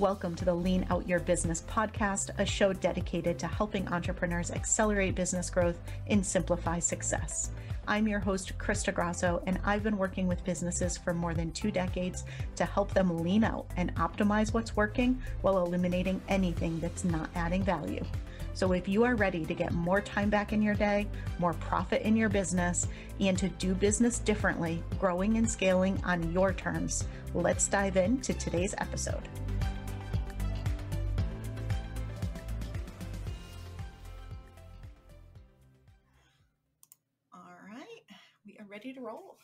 Welcome to the Lean Out Your Business podcast, a show dedicated to helping entrepreneurs accelerate business growth and simplify success. I'm your host, Krista Grasso, and I've been working with businesses for more than 2 decades to help them lean out and optimize what's working while eliminating anything that's not adding value. So if you are ready to get more time back in your day, more profit in your business, and to do business differently, growing and scaling on your terms, let's dive into today's episode. Ready to roll.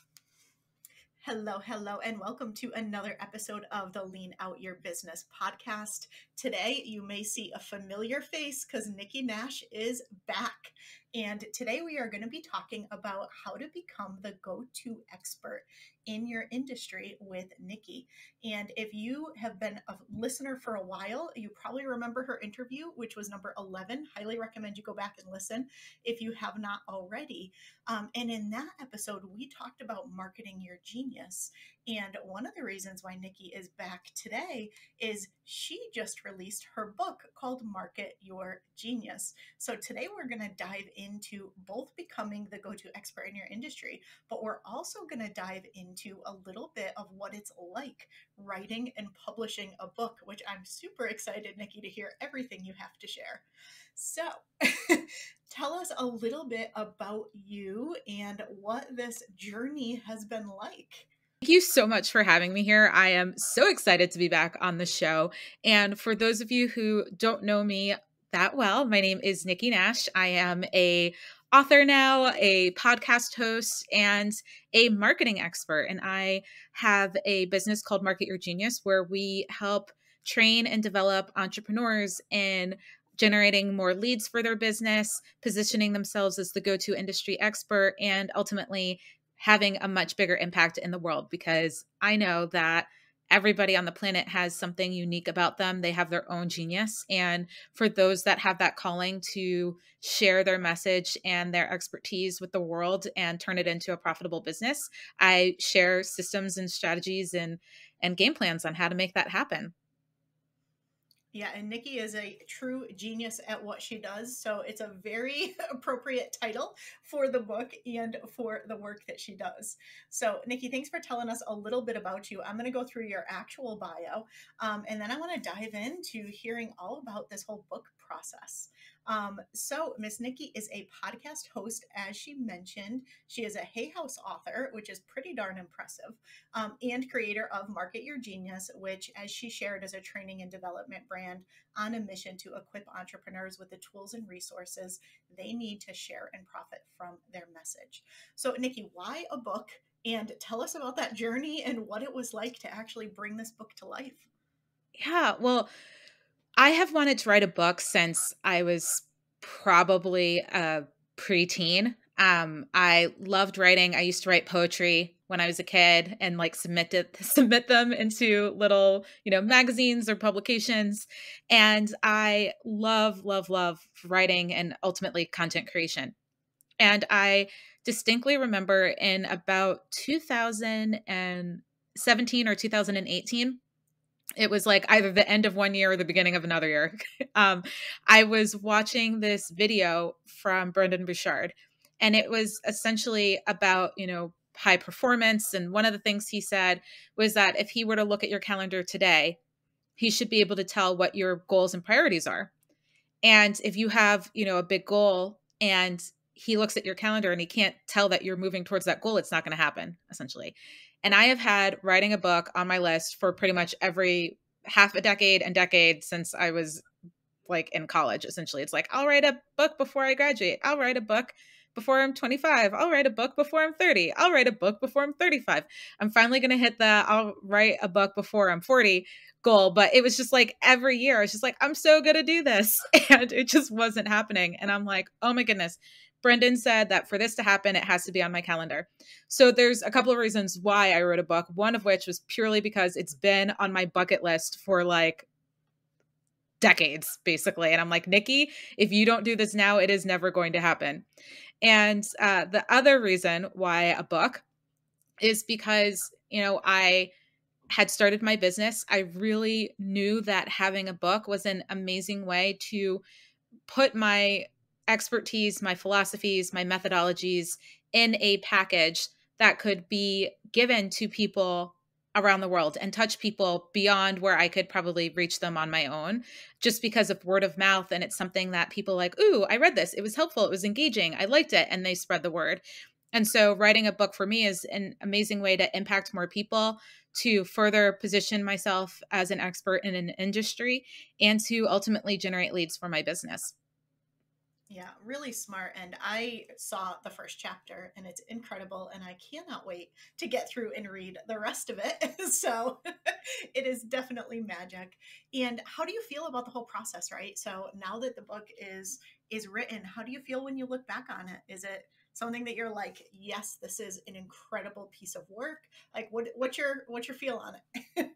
Hello, and welcome to another episode of the Lean Out Your Business podcast. Today, you may see a familiar face because Nikki Nash is back. And today we are going to be talking about how to become the go-to expert in your industry with Nikki. And if you have been a listener for a while, you probably remember her interview, which was number 11. Highly recommend you go back and listen if you have not already. And in that episode, we talked about marketing your genius. And one of the reasons why Nikki is back today is she just released her book called Market Your Genius. So today we're going to dive into both becoming the go-to expert in your industry, but we're also going to dive into a little bit of what it's like writing and publishing a book, which I'm super excited, Nikki, to hear everything you have to share. So tell us a little bit about you and what this journey has been like. Thank you so much for having me here. I am so excited to be back on the show. And for those of you who don't know me that well, my name is Nikki Nash. I am a author now, a podcast host, and a marketing expert. And I have a business called Market Your Genius, where we help train and develop entrepreneurs in generating more leads for their business, positioning themselves as the go-to industry expert, and ultimately having a much bigger impact in the world, because I know that everybody on the planet has something unique about them. They have their own genius. And for those that have that calling to share their message and their expertise with the world and turn it into a profitable business, I share systems and strategies and game plans on how to make that happen. Yeah, and Nikki is a true genius at what she does. So it's a very appropriate title for the book and for the work that she does. So Nikki, thanks for telling us a little bit about you. I'm going to go through your actual bio, and then I want to dive into hearing all about this whole book process. So Miss Nikki is a podcast host, as she mentioned. She is a Hay House author, which is pretty darn impressive, and creator of Market Your Genius, which, as she shared, is a training and development brand on a mission to equip entrepreneurs with the tools and resources they need to share and profit from their message. So Nikki, why a book? And tell us about that journey and what it was like to actually bring this book to life. Yeah, well, I have wanted to write a book since I was probably a preteen. I loved writing. I used to write poetry when I was a kid and submit them into little, magazines or publications. And I love writing and ultimately content creation. And I distinctly remember in about 2017 or 2018, it was either the end of one year or the beginning of another year. I was watching this video from Brendon Burchard, and it was essentially about, high performance. And one of the things he said was that if he were to look at your calendar today, he should be able to tell what your goals and priorities are. And if you have, a big goal and he looks at your calendar and he can't tell that you're moving towards that goal, it's not going to happen, essentially. And I have had writing a book on my list for pretty much every half a decade and decade since I was in college, essentially. It's I'll write a book before I graduate. I'll write a book before I'm 25. I'll write a book before I'm 30. I'll write a book before I'm 35. I'm finally going to hit the I'll write a book before I'm 40 goal. But it was just every year, I was just I'm so going to do this. And it just wasn't happening. And I'm oh my goodness. Brendon said that for this to happen, it has to be on my calendar. So there's a couple of reasons why I wrote a book, one of which was purely because it's been on my bucket list for decades, basically. And I'm Nikki, if you don't do this now, it is never going to happen. And the other reason why a book is because, I had started my business, I really knew that having a book was an amazing way to put my expertise, my philosophies, my methodologies in a package that could be given to people around the world and touch people beyond where I could probably reach them on my own, just because of word of mouth. And it's something that people like, ooh, I read this. It was helpful. It was engaging. I liked it. And they spread the word. And so writing a book for me is an amazing way to impact more people, to further position myself as an expert in an industry, and to ultimately generate leads for my business. Yeah, really smart. And I saw the first chapter and it's incredible. And I cannot wait to get through and read the rest of it. So it is definitely magic. And how do you feel about the whole process, right? So now that the book is written, how do you feel when you look back on it? Is it something that you're like, yes, this is an incredible piece of work? Like what's your feel on it?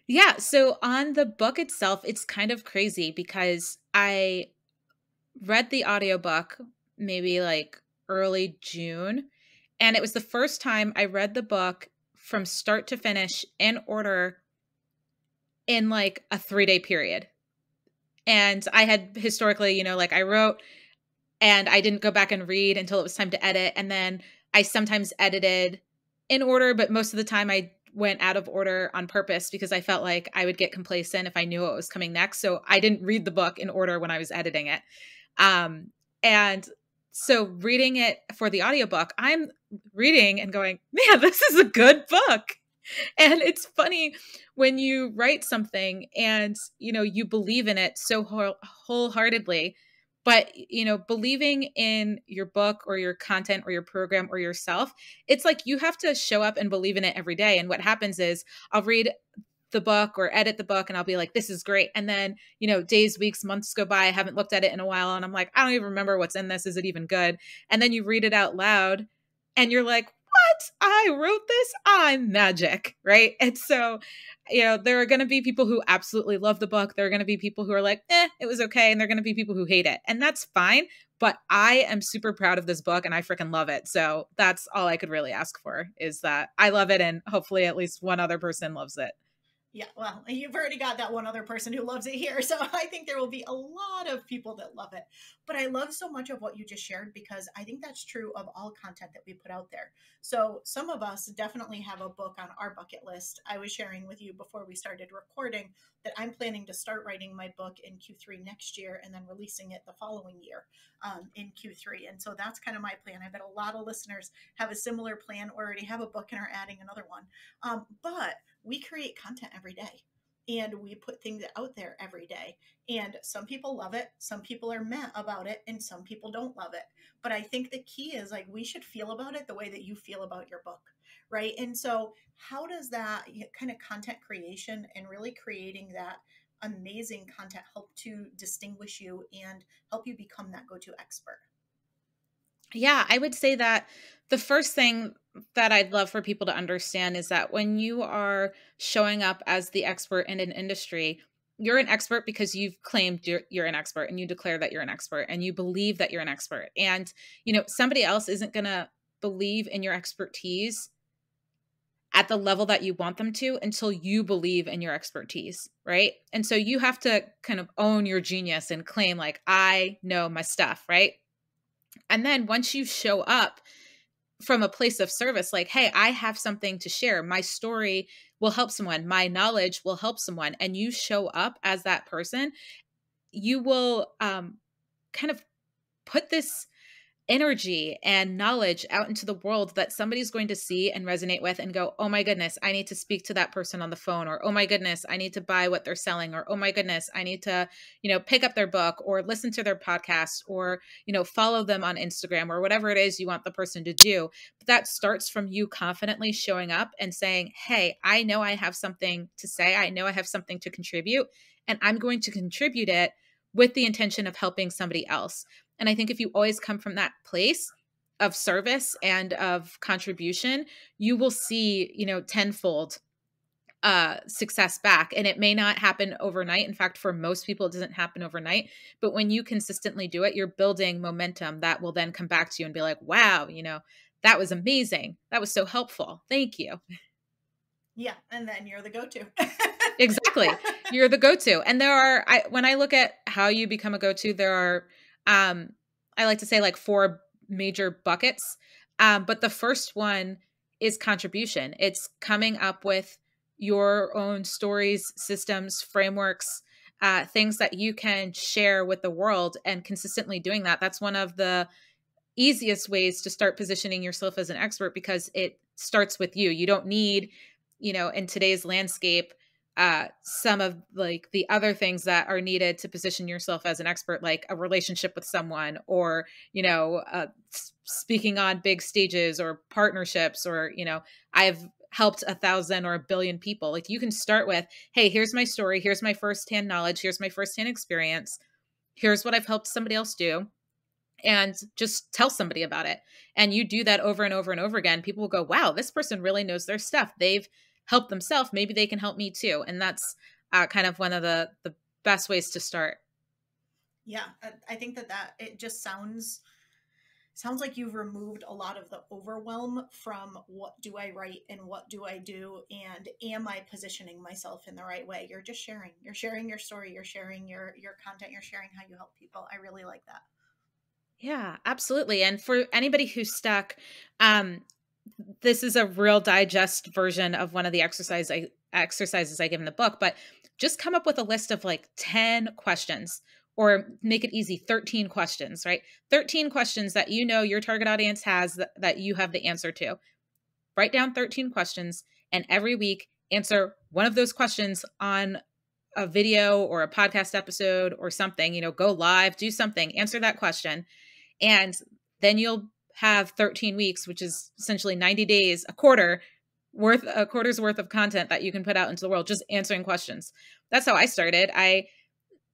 Yeah. So on the book itself, it's kind of crazy because I read the audiobook maybe like early June. And it was the first time I read the book from start to finish in order in like a 3-day period. And I had historically, like I wrote and I didn't go back and read until it was time to edit. And then I sometimes edited in order, but most of the time I went out of order on purpose because I felt like I would get complacent if I knew what was coming next. So I didn't read the book in order when I was editing it. And so reading it for the audiobook, I'm reading and going, man, this is a good book. And it's funny when you write something and, you believe in it so wholeheartedly, but, believing in your book or your content or your program or yourself, it's like you have to show up and believe in it every day. And what happens is I'll read the book or edit the book and I'll be like, this is great. And then, days, weeks, months go by. I haven't looked at it in a while. And I'm like, I don't even remember what's in this. Is it even good? And then you read it out loud and you're like, what? I wrote this? I'm magic. Right. And so, there are going to be people who absolutely love the book. There are going to be people who are like, it was okay. And there are going to be people who hate it. And that's fine. But I am super proud of this book and I freaking love it. So that's all I could really ask for, is that I love it. And hopefully at least one other person loves it. Yeah, well, you've already got that one other person who loves it here. So I think there will be a lot of people that love it. But I love so much of what you just shared because I think that's true of all content that we put out there. So some of us definitely have a book on our bucket list. I was sharing with you before we started recording that I'm planning to start writing my book in Q3 next year and then releasing it the following year in Q3. And so that's kind of my plan. I bet a lot of listeners have a similar plan or already have a book and are adding another one. But we create content every day and we put things out there every day. And some people love it, some people are meh about it, and some people don't love it. But I think the key is like we should feel about it the way that you feel about your book, right? And so, how does that kind of content creation and really creating that amazing content help to distinguish you and help you become that go to expert? Yeah, I would say that the first thing that I'd love for people to understand is that when you are showing up as the expert in an industry, you're an expert because you've claimed you're an expert and you declare that you're an expert and you believe that you're an expert. And, somebody else isn't going to believe in your expertise at the level that you want them to until you believe in your expertise, right? And so you have to kind of own your genius and claim, like, I know my stuff, right? And then once you show up from a place of service, like, hey, I have something to share. My story will help someone. My knowledge will help someone. And you show up as that person, you will kind of put this energy and knowledge out into the world that somebody's going to see and resonate with and go, oh my goodness, I need to speak to that person on the phone, or oh my goodness, I need to buy what they're selling, or oh my goodness, I need to, pick up their book or listen to their podcast or, follow them on Instagram or whatever it is you want the person to do. But that starts from you confidently showing up and saying, hey, I know I have something to say. I know I have something to contribute, and I'm going to contribute it with the intention of helping somebody else. And I think if you always come from that place of service and of contribution, you will see, tenfold success back. And it may not happen overnight. In fact, for most people, it doesn't happen overnight. But when you consistently do it, you're building momentum that will then come back to you and be like, wow, that was amazing. That was so helpful. Thank you. Yeah. And then you're the go-to. Exactly. You're the go-to. And when I look at how you become a go-to, there are, um, I like to say like four major buckets. But the first one is contribution. It's coming up with your own stories, systems, frameworks, things that you can share with the world, and consistently doing that. That's one of the easiest ways to start positioning yourself as an expert, because it starts with you. You don't need, in today's landscape, some of like the other things that are needed to position yourself as an expert, like a relationship with someone, or, speaking on big stages, or partnerships, or, I've helped 1,000 or 1 billion people. Like, you can start with, hey, here's my story. Here's my firsthand knowledge. Here's my firsthand experience. Here's what I've helped somebody else do, and just tell somebody about it. And you do that over and over and over again. People will go, wow, this person really knows their stuff. They've helped themselves. Maybe they can help me too. And that's kind of one of the best ways to start. Yeah. I think that it just sounds like you've removed a lot of the overwhelm from what do I write and what do I do, and am I positioning myself in the right way? You're just sharing. You're sharing your story. You're sharing your content. You're sharing how you help people. I really like that. Yeah, absolutely. And for anybody who's stuck, um, this is a real digest version of one of the exercises I give in the book, but just come up with a list of like 10 questions, or make it easy, 13 questions, right? 13 questions that your target audience has, that you have the answer to. Write down 13 questions, and every week answer one of those questions on a video or a podcast episode or something. Go live, do something, answer that question. And then you'll have 13 weeks, which is essentially 90 days, a quarter's worth of content that you can put out into the world, just answering questions. That's how I started. I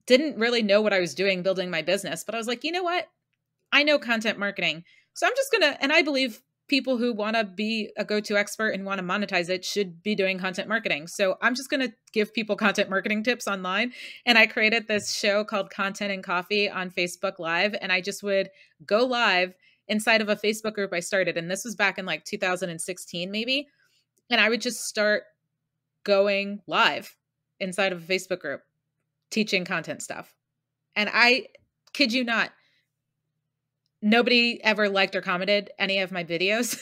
didn't really know what I was doing building my business, but I was like, you know what? I know content marketing. So I'm just and I believe people who want to be a go-to expert and want to monetize it should be doing content marketing. So I'm just going to give people content marketing tips online. And I created this show called Content and Coffee on Facebook Live. And I just would go live inside of a Facebook group I started. And this was back in like 2016, maybe. And I would just start going live inside of a Facebook group, teaching content stuff. And I kid you not, nobody ever liked or commented any of my videos.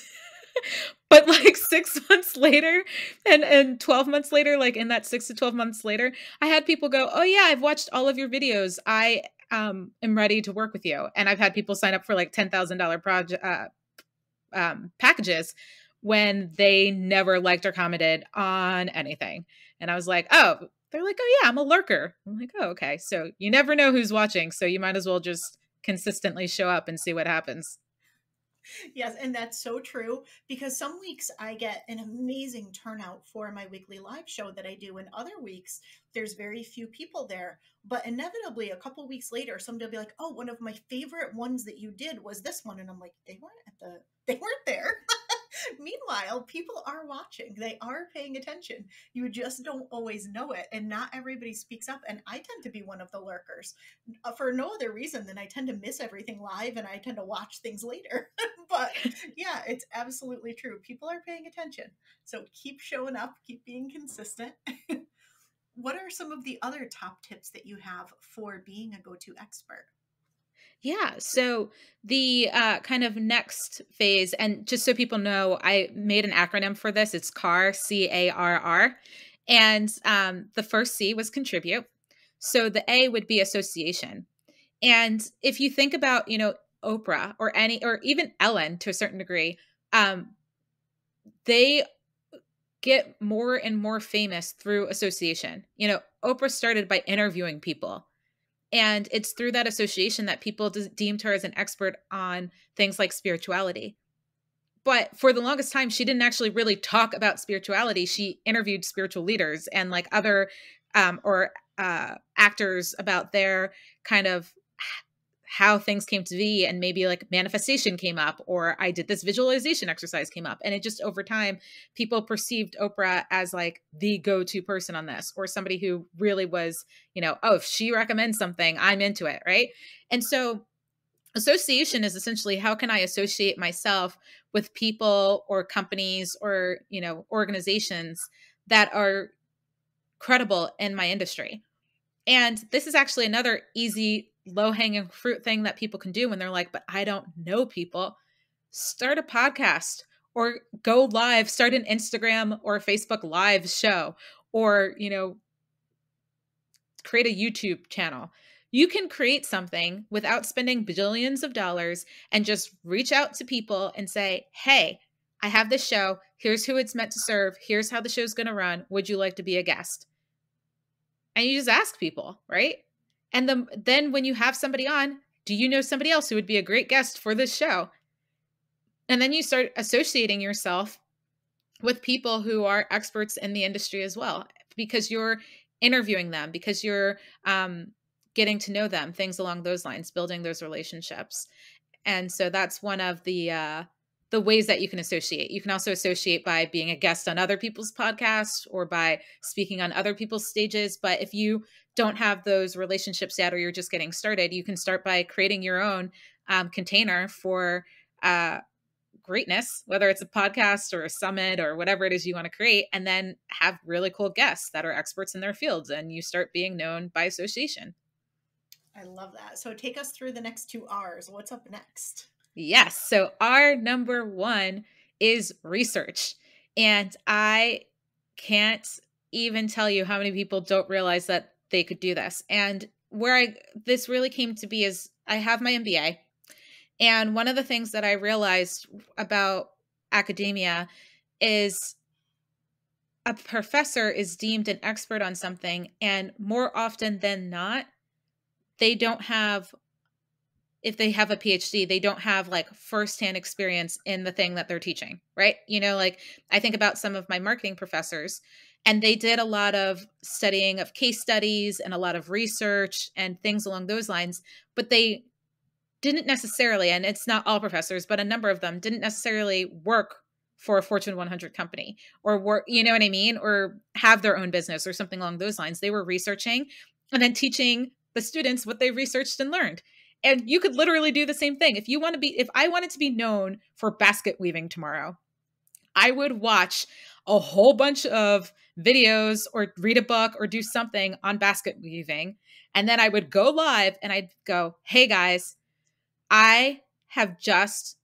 But like 6 months later, and 12 months later, like in that 6 to 12 months later, I had people go, oh yeah, I've watched all of your videos. I am ready to work with you. And I've had people sign up for like $10,000 project packages when they never liked or commented on anything. And I was like, oh, they're like, oh yeah, I'm a lurker. I'm like, oh, okay. So you never know who's watching. So you might as well just consistently show up and see what happens. Yes, and that's so true, because some weeks I get an amazing turnout for my weekly live show that I do, and other weeks there's very few people there. But inevitably, a couple weeks later, somebody will be like, "Oh, one of my favorite ones that you did was this one," and I'm like, they weren't there." Meanwhile, people are watching. They are paying attention. You just don't always know it, and not everybody speaks up. And I tend to be one of the lurkers, for no other reason than I tend to miss everything live and I tend to watch things later. But yeah, it's absolutely true. People are paying attention. So keep showing up, keep being consistent. What are some of the other top tips that you have for being a go-to expert? Yeah. So the kind of next phase, and just so people know, I made an acronym for this. It's CARR, CARR. And the first C was contribute. So the A would be association. And if you think about, Oprah or even Ellen to a certain degree, they get more and more famous through association. Oprah started by interviewing people. And it's through that association that people deemed her as an expert on things like spirituality. But for the longest time, she didn't actually really talk about spirituality. She interviewed spiritual leaders and like other or actors about their kind of how things came to be, and maybe like manifestation came up, or I did this visualization exercise came up. And it just, over time, people perceived Oprah as like the go-to person on this, or somebody who really was, oh, if she recommends something, I'm into it. Right. And so association is essentially, how can I associate myself with people or companies or, organizations that are credible in my industry. And this is actually another easy, low-hanging fruit thing that people can do when they're like, but I don't know people. Start a podcast or go live, start an Instagram or Facebook live show, or, create a YouTube channel. You can create something without spending billions of dollars and just reach out to people and say, hey, I have this show. Here's who it's meant to serve. Here's how the show's going to run. Would you like to be a guest? And you just ask people, right? And then when you have somebody on, do you know somebody else who would be a great guest for this show? And then you start associating yourself with people who are experts in the industry as well, because you're interviewing them, because you're getting to know them, things along those lines, building those relationships. And so that's one of the ways that you can associate. You can also associate by being a guest on other people's podcasts or by speaking on other people's stages. But if you don't have those relationships yet, or you're just getting started, you can start by creating your own container for greatness, whether it's a podcast or a summit or whatever it is you want to create, and then have really cool guests that are experts in their fields, and you start being known by association. I love that. So take us through the next 2 R's. What's up next? Yes. So our number 1 is research. And I can't even tell you how many people don't realize that they could do this. And where this really came to be is I have my MBA. And one of the things that I realized about academia is a professor is deemed an expert on something. And more often than not, they don't have, if they have a PhD, they don't have like firsthand experience in the thing that they're teaching, right? Like I think about some of my marketing professors, and they did a lot of studying of case studies and a lot of research and things along those lines, but they didn't necessarily, and it's not all professors, but a number of them didn't necessarily work for a Fortune 100 company or work, you know what I mean? Or have their own business or something along those lines. They were researching and then teaching the students what they researched and learned. And you could literally do the same thing. If I wanted to be known for basket weaving tomorrow, I would watch a whole bunch of videos or read a book or do something on basket weaving. And then I would go live and I'd go, hey guys, I have just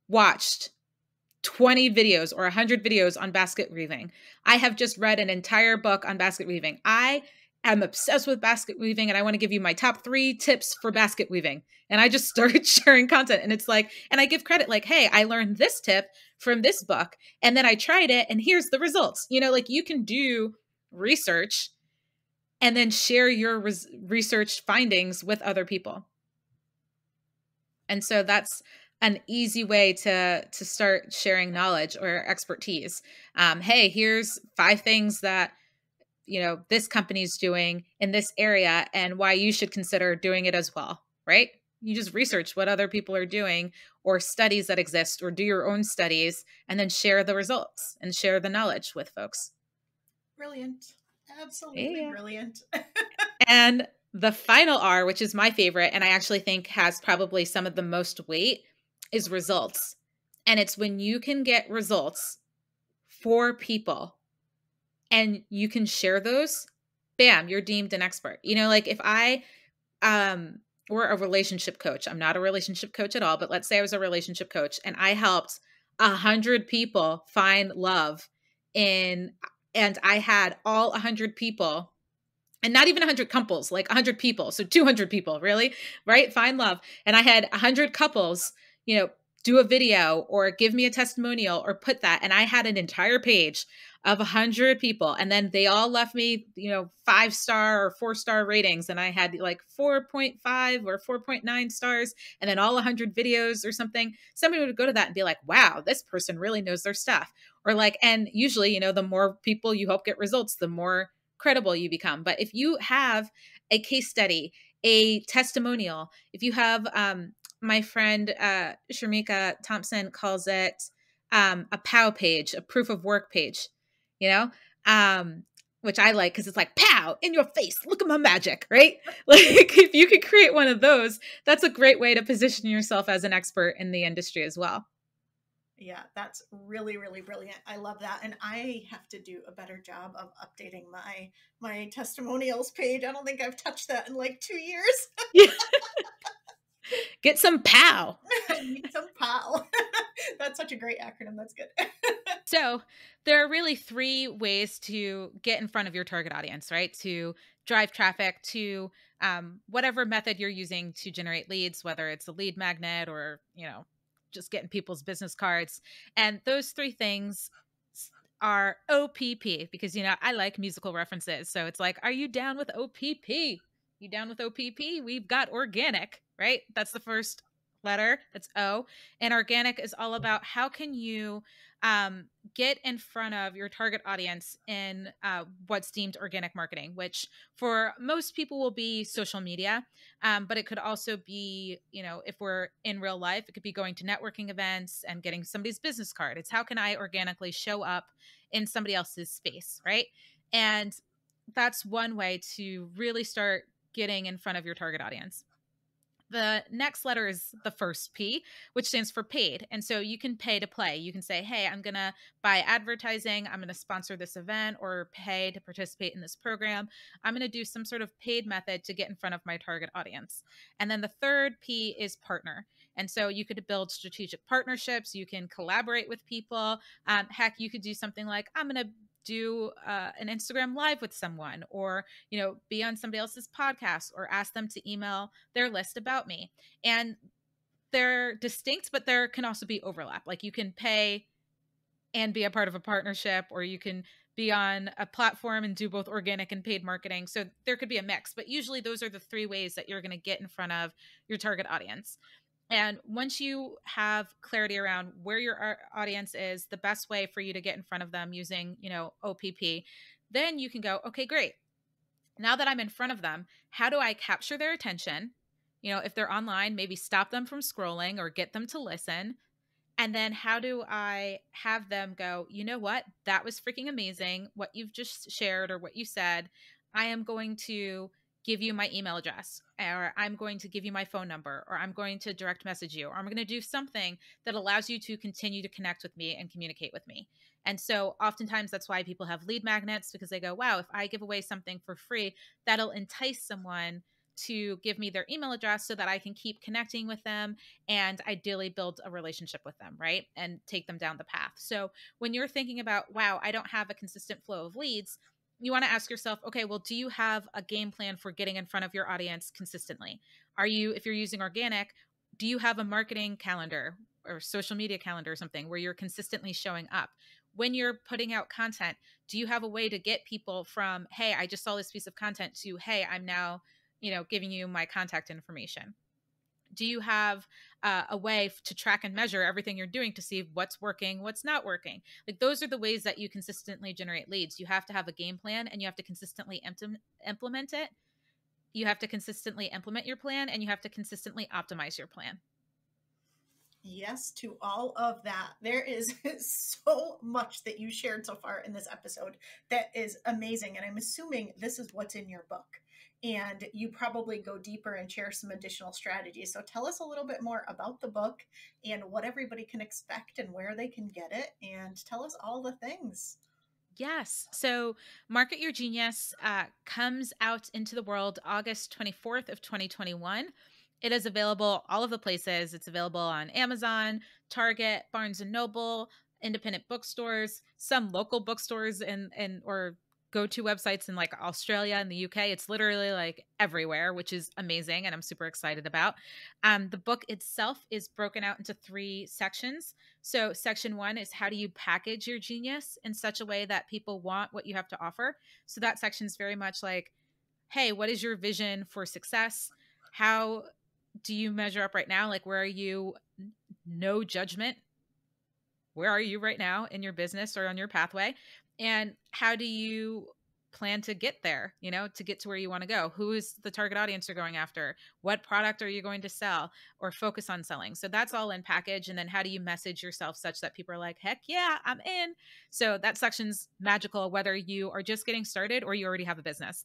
watched 20 videos or 100 videos on basket weaving. I have just read an entire book on basket weaving. I am obsessed with basket weaving and I want to give you my top 3 tips for basket weaving. And I just started sharing content, and it's like, and I give credit like, hey, I learned this tip from this book and then I tried it and here's the results. Like you can do research and then share your research findings with other people. And so that's an easy way to start sharing knowledge or expertise. Hey, here's 5 things that, this company's doing in this area and why you should consider doing it as well, right? You just research what other people are doing or studies that exist, or do your own studies and then share the results and share the knowledge with folks. Brilliant. Absolutely brilliant. And the final R, which is my favorite, and I actually think has probably some of the most weight, is results. And it's when you can get results for people and you can share those, bam, you're deemed an expert. Like if I were a relationship coach, I'm not a relationship coach at all, but let's say I was a relationship coach and I helped 100 people find love and I had all 100 people, and not even 100 couples, like 100 people. So 200 people, really, right? Find love. And I had 100 couples, do a video or give me a testimonial or put that. And I had an entire page of 100 people. And then they all left me, 5-star or 4-star ratings. And I had like 4.5 or 4.9 stars. And then all 100 videos or something. Somebody would go to that and be like, wow, this person really knows their stuff. Or like, and usually, the more people you help get results, the more credible you become. But if you have a case study, a testimonial, if you have, my friend Sharmika Thompson calls it a POW page, a proof of work page, which I like because it's like, pow, in your face, look at my magic, right? Like if you could create one of those, that's a great way to position yourself as an expert in the industry as well. Yeah, that's really, really brilliant. I love that. And I have to do a better job of updating my testimonials page. I don't think I've touched that in like 2 years. Get some POW. I need some pal. That's such a great acronym. That's good. So there are really three ways to get in front of your target audience, right? To drive traffic to whatever method you're using to generate leads, whether it's a lead magnet or, just getting people's business cards. And those three things are OPP because, I like musical references. So it's like, are you down with OPP? You down with OPP? We've got organic, right? That's the first letter. That's O. And organic is all about how can you get in front of your target audience in what's deemed organic marketing, which for most people will be social media. But it could also be, if we're in real life, it could be going to networking events and getting somebody's business card. It's how can I organically show up in somebody else's space, right? And that's one way to really start getting in front of your target audience. The next letter is the first P, which stands for paid. And so you can pay to play. You can say, hey, I'm going to buy advertising. I'm going to sponsor this event or pay to participate in this program. I'm going to do some sort of paid method to get in front of my target audience. And then the third P is partner. And so you could build strategic partnerships. You can collaborate with people. Heck, you could do something like, I'm going to do an Instagram live with someone or, be on somebody else's podcast or ask them to email their list about me. And they're distinct, but there can also be overlap. Like you can pay and be a part of a partnership, or you can be on a platform and do both organic and paid marketing. So there could be a mix, but usually those are the three ways that you're going to get in front of your target audience. And once you have clarity around where your audience is, the best way for you to get in front of them using, OPP, then you can go, okay, great. Now that I'm in front of them, how do I capture their attention? If they're online, maybe stop them from scrolling or get them to listen. And then how do I have them go, you know what? That was freaking amazing. What you've just shared or what you said. I am going to give you my email address, or I'm going to give you my phone number, or I'm going to direct message you, or I'm going to do something that allows you to continue to connect with me and communicate with me. And so oftentimes that's why people have lead magnets, because they go, wow, if I give away something for free, that'll entice someone to give me their email address so that I can keep connecting with them and ideally build a relationship with them, right? And take them down the path. So when you're thinking about, wow, I don't have a consistent flow of leads, you want to ask yourself, okay, well, do you have a game plan for getting in front of your audience consistently? If you're using organic, do you have a marketing calendar or social media calendar or something where you're consistently showing up? When you're putting out content, do you have a way to get people from, hey, I just saw this piece of content to, hey, I'm now giving you my contact information? Do you have a way to track and measure everything you're doing to see what's working, what's not working? Like those are the ways that you consistently generate leads. You have to have a game plan and you have to consistently implement it. You have to consistently implement your plan and you have to consistently optimize your plan. Yes, to all of that. There is so much that you shared so far in this episode that is amazing. And I'm assuming this is what's in your book. And you probably go deeper and share some additional strategies. So tell us a little bit more about the book and what everybody can expect and where they can get it. And tell us all the things. Yes. So Market Your Genius comes out into the world August 24th of 2021. It is available all of the places. It's available on Amazon, Target, Barnes and Noble, independent bookstores, some local bookstores or go-to websites in like Australia and the UK. It's literally like everywhere, which is amazing and I'm super excited about. The book itself is broken out into 3 sections. So section 1 is how do you package your genius in such a way that people want what you have to offer. So that section is very much like, hey, what is your vision for success? How do you measure up right now? Like, where are you? No judgment. Where are you right now in your business or on your pathway? And how do you plan to get there, to get to where you want to go? Who is the target audience you're going after? What product are you going to sell or focus on selling? So that's all in package. And then how do you message yourself such that people are like, heck yeah, I'm in. So that section's magical, whether you are just getting started or you already have a business.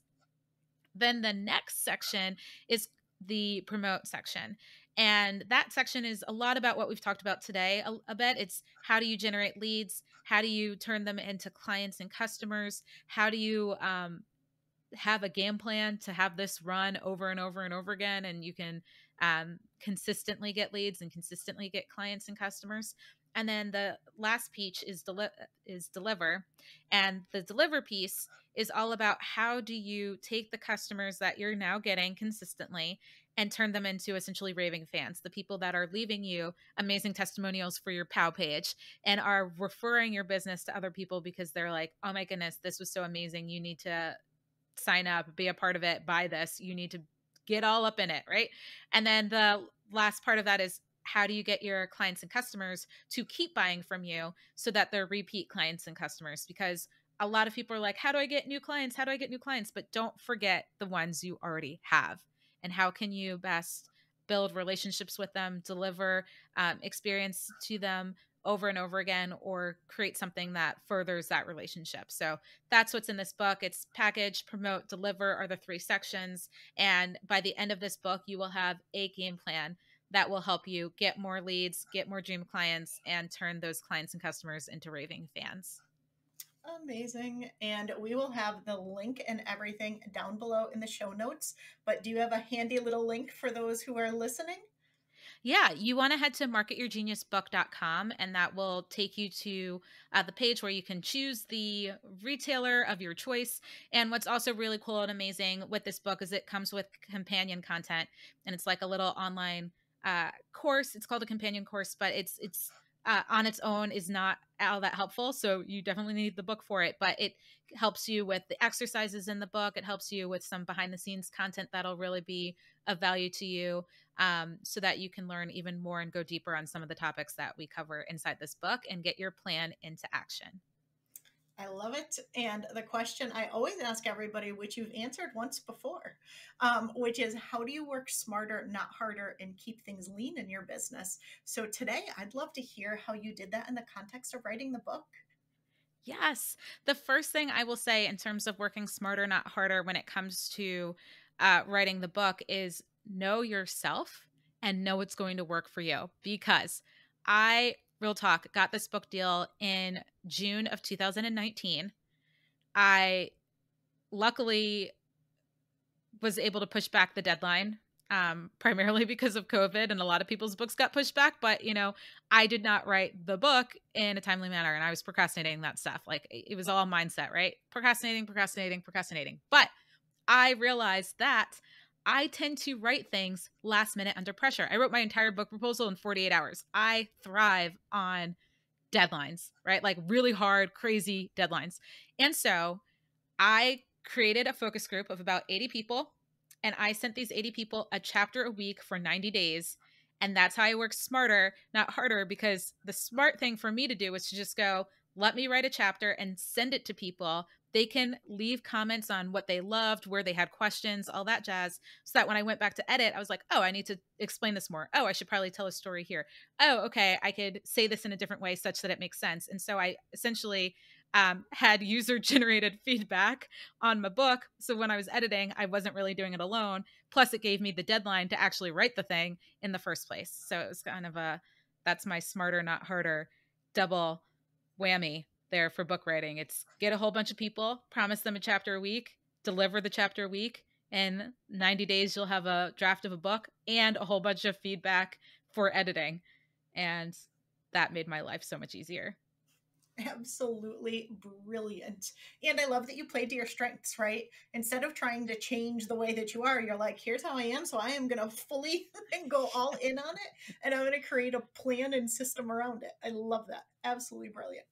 Then the next section is the promote section. And that section is a lot about what we've talked about today a bit. It's how do you generate leads? How do you turn them into clients and customers? How do you have a game plan to have this run over and over and over again, and you can consistently get leads and consistently get clients and customers. And then the last piece is deliver, and the deliver piece is all about how do you take the customers that you're now getting consistently and turn them into essentially raving fans, the people that are leaving you amazing testimonials for your POW page and are referring your business to other people because they're like, oh my goodness, this was so amazing, you need to sign up, be a part of it, buy this. You need to get all up in it, right? And then the last part of that is how do you get your clients and customers to keep buying from you so that they're repeat clients and customers? Because a lot of people are like, how do I get new clients? How do I get new clients? But don't forget the ones you already have. And how can you best build relationships with them, deliver experience to them over and over again, or create something that furthers that relationship. So that's what's in this book. It's package, promote, deliver are the three sections. And by the end of this book, you will have a game plan that will help you get more leads, get more dream clients, and turn those clients and customers into raving fans. Amazing. And we will have the link and everything down below in the show notes. But do you have a handy little link for those who are listening? Yeah, you want to head to marketyourgeniusbook.com, and that will take you to the page where you can choose the retailer of your choice. And what's also really cool and amazing with this book is it comes with companion content, and it's like a little online course. It's called a companion course, but it's on its own is not all that helpful. So you definitely need the book for it, but it helps you with the exercises in the book. It helps you with some behind the scenes content that'll really be of value to you, so that you can learn even more and go deeper on some of the topics that we cover inside this book and get your plan into action. I love it. And the question I always ask everybody, which you've answered once before, which is how do you work smarter, not harder, and keep things lean in your business? So today, I'd love to hear how you did that in the context of writing the book. Yes. The first thing I will say in terms of working smarter, not harder, when it comes to writing the book is know yourself and know it's going to work for you. Because I, real talk, got this book deal in June of 2019. I luckily was able to push back the deadline, primarily because of COVID, and a lot of people's books got pushed back. But, I did not write the book in a timely manner, and I was procrastinating that stuff. Like it was all mindset, right? Procrastinating, procrastinating, procrastinating. But I realized that I tend to write things last minute under pressure. I wrote my entire book proposal in 48 hours. I thrive on deadlines, right? Like really hard, crazy deadlines. And so I created a focus group of about 80 people, and I sent these 80 people a chapter a week for 90 days. And that's how I work smarter, not harder, because the smart thing for me to do was to just go, let me write a chapter and send it to people. They can leave comments on what they loved, where they had questions, all that jazz. So that when I went back to edit, I was like, oh, I need to explain this more. Oh, I should probably tell a story here. Oh, okay, I could say this in a different way such that it makes sense. And so I essentially had user generated feedback on my book. So when I was editing, I wasn't really doing it alone. Plus, it gave me the deadline to actually write the thing in the first place. So it was kind of that's my smarter, not harder double whammy there for book writing. It's get a whole bunch of people, promise them a chapter a week, deliver the chapter a week. In 90 days, you'll have a draft of a book and a whole bunch of feedback for editing. And that made my life so much easier. Absolutely brilliant. And I love that you played to your strengths, right? Instead of trying to change the way that you are, you're like, here's how I am. So I am going to fully go all in on it. And I'm going to create a plan and system around it. I love that. Absolutely brilliant.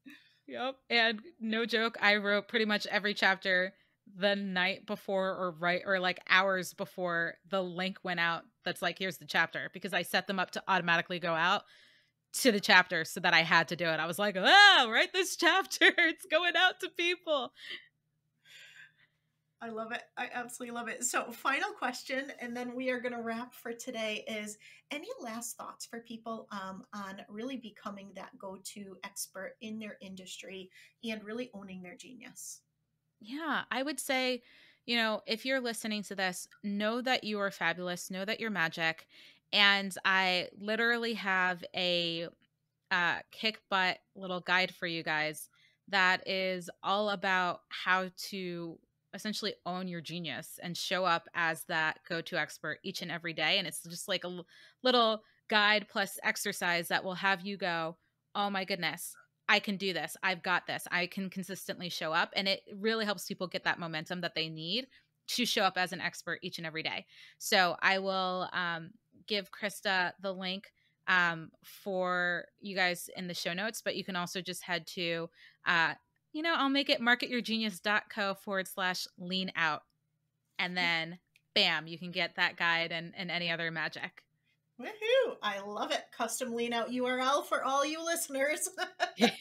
Yep. And no joke, I wrote pretty much every chapter the night before or like hours before the link went out. That's like, here's the chapter, because I set them up to automatically go out to the chapter so that I had to do it. I was like, oh, write this chapter. It's going out to people. I love it. I absolutely love it. So, final question, and then we are going to wrap for today is any last thoughts for people on really becoming that go-to expert in their industry and really owning their genius? Yeah, I would say, if you're listening to this, know that you are fabulous, know that you're magic, And I literally have a kick butt little guide for you guys that is all about how to essentially own your genius and show up as that go-to expert each and every day. And it's just like a little guide plus exercise that will have you go, oh my goodness, I can do this. I've got this. I can consistently show up. And it really helps people get that momentum that they need to show up as an expert each and every day. So I will give Krista the link for you guys in the show notes, but you can also just head to, I'll make it marketyourgenius.co/lean out. And then bam, you can get that guide and any other magic. Woohoo! I love it. Custom lean out URL for all you listeners. Yeah.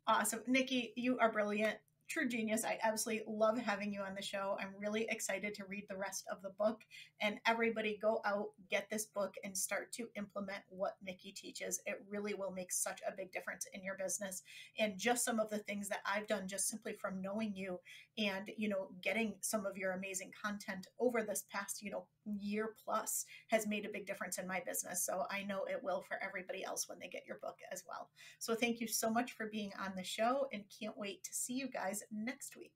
Awesome. Nikki, you are brilliant. True genius. I absolutely love having you on the show. I'm really excited to read the rest of the book. And everybody go out, get this book, and start to implement what Nikki teaches. It really will make such a big difference in your business. And just some of the things that I've done just simply from knowing you and, getting some of your amazing content over this past, year plus has made a big difference in my business. So I know it will for everybody else when they get your book as well. So thank you so much for being on the show, and can't wait to see you guys next week.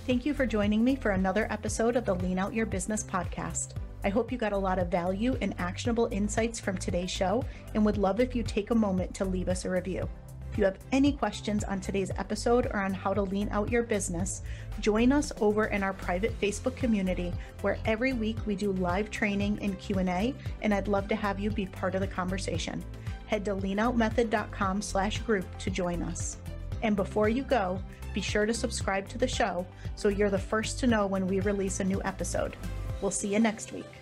Thank you for joining me for another episode of the Lean Out Your Business podcast. I hope you got a lot of value and actionable insights from today's show, and would love if you take a moment to leave us a review. If you have any questions on today's episode or on how to lean out your business, join us over in our private Facebook community, where every week we do live training and Q&A, and I'd love to have you be part of the conversation. Head to leanoutmethod.com/group to join us. And before you go, be sure to subscribe to the show so you're the first to know when we release a new episode. We'll see you next week.